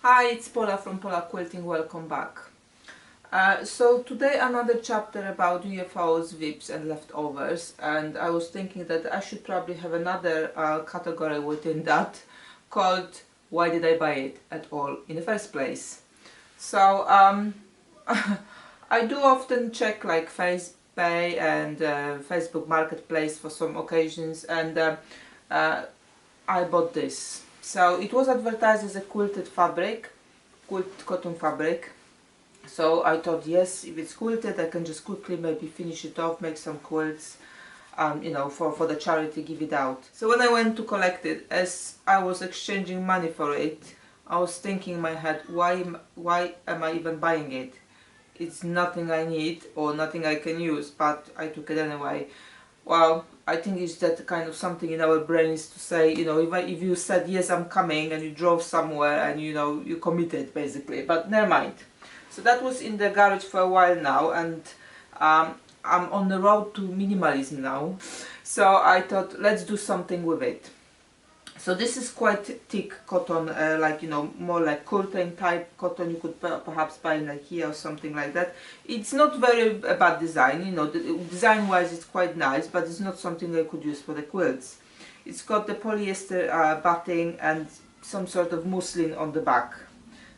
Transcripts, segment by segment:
Hi, it's Paula from Pola Quilting. Welcome back. So today another chapter about UFOs, VIPs and leftovers, and I was thinking that I should probably have another category within that called why did I buy it at all in the first place. So I do often check like FacePay and Facebook Marketplace for some occasions, and I bought this. So it was advertised as a quilted fabric, cotton fabric. So I thought, yes, if it's quilted, I can just quickly maybe finish it off, make some quilts, for the charity, give it out. So when I went to collect it, as I was exchanging money for it, I was thinking in my head, why am I even buying it? It's nothing I need or nothing I can use, but I took it anyway. Well, I think it's that kind of something in our brains to say, if you said yes, I'm coming, and you drove somewhere and you committed basically, but never mind. So that was in the garage for a while now, and I'm on the road to minimalism now. So I thought, let's do something with it. So this is quite thick cotton, more like curtain type cotton. You could perhaps buy in IKEA or something like that. It's not very bad design, design wise it's quite nice, but it's not something I could use for the quilts. It's got the polyester batting and some sort of muslin on the back.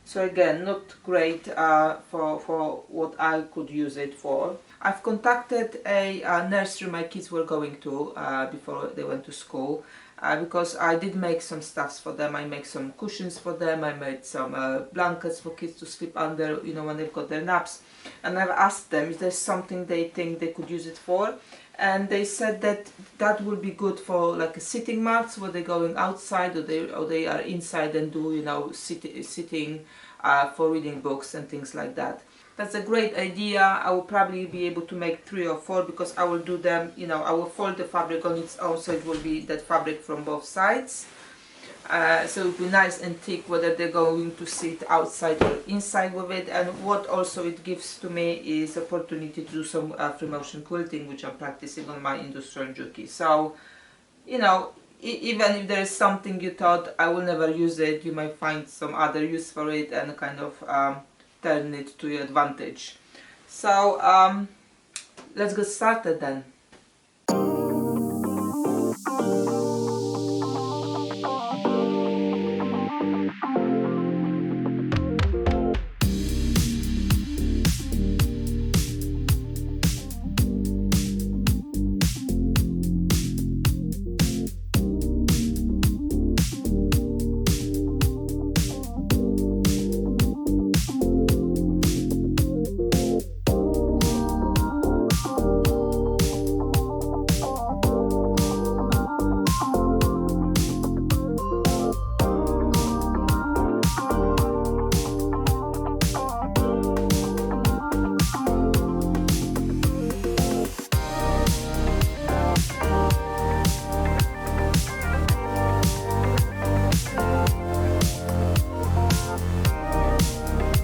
So again, not great for what I could use it for. I've contacted a nursery my kids were going to before they went to school, because I did make some stuffs for them. I make some cushions for them, I made some blankets for kids to sleep under, when they've got their naps. And I've asked them if there's something they think they could use it for. And they said that that will be good for like a sitting mats where they're going outside, or they are inside and do sitting for reading books and things like that. That's a great idea. I will probably be able to make 3 or 4, because I will do them, I will fold the fabric on its own, so it will be that fabric from both sides. So it will be nice and thick, whether they're going to sit outside or inside with it. And what also it gives to me is opportunity to do some free motion quilting, which I'm practicing on my industrial juki. So, even if there is something you thought I will never use it, you might find some other use for it and kind of turn it to your advantage. So let's get started then.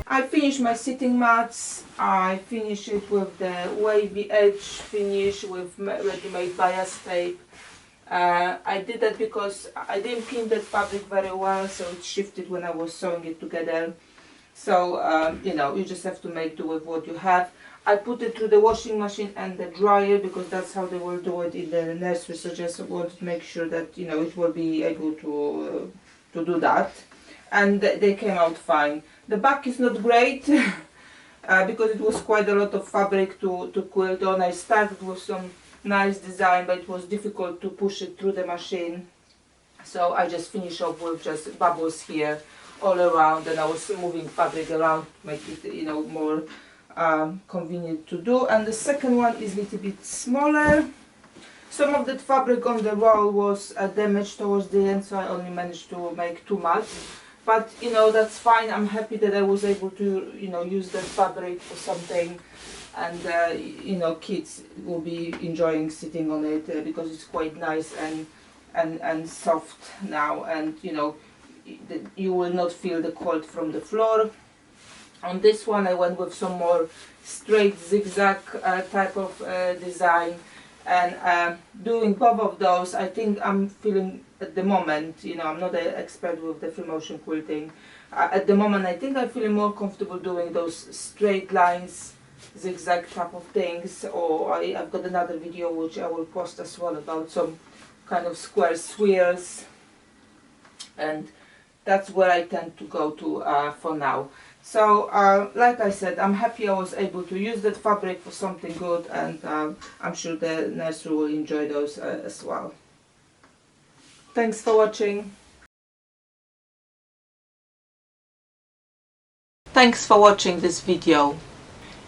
I finished my sitting mats. I finished it with the wavy edge finish with ready-made bias tape. I did that because I didn't pin that fabric very well, so it shifted when I was sewing it together. So you just have to make do with what you have. I put it through the washing machine and the dryer, because that's how they will do it in the nursery. So just wanted to make sure that it will be able to do that. And they came out fine. The back is not great because it was quite a lot of fabric to quilt on. I started with some nice design, but it was difficult to push it through the machine. So I just finished off with just bubbles here all around, and I was moving fabric around to make it more convenient to do. And the second one is a little bit smaller. Some of that fabric on the roll was damaged towards the end, so I only managed to make 2 mats. But that's fine. I'm happy that I was able to use that fabric for something, and kids will be enjoying sitting on it because it's quite nice and soft now, and you will not feel the cold from the floor. On this one I went with some more straight zigzag type of design, and doing both of those, I think I'm feeling at the moment, I'm not an expert with the free motion quilting, At the moment, I think I'm feeling more comfortable doing those straight lines, zigzag type of things, or I've got another video which I will post as well about some kind of square swirls, and that's where I tend to go to for now. So like I said, I'm happy I was able to use that fabric for something good, and I'm sure the nursery will enjoy those as well. Thanks for watching. Thanks for watching this video.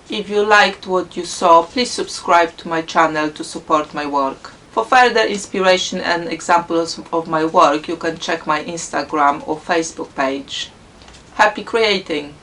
If you liked what you saw, please subscribe to my channel to support my work. For further inspiration and examples of my work, you can check my Instagram or Facebook page. Happy creating!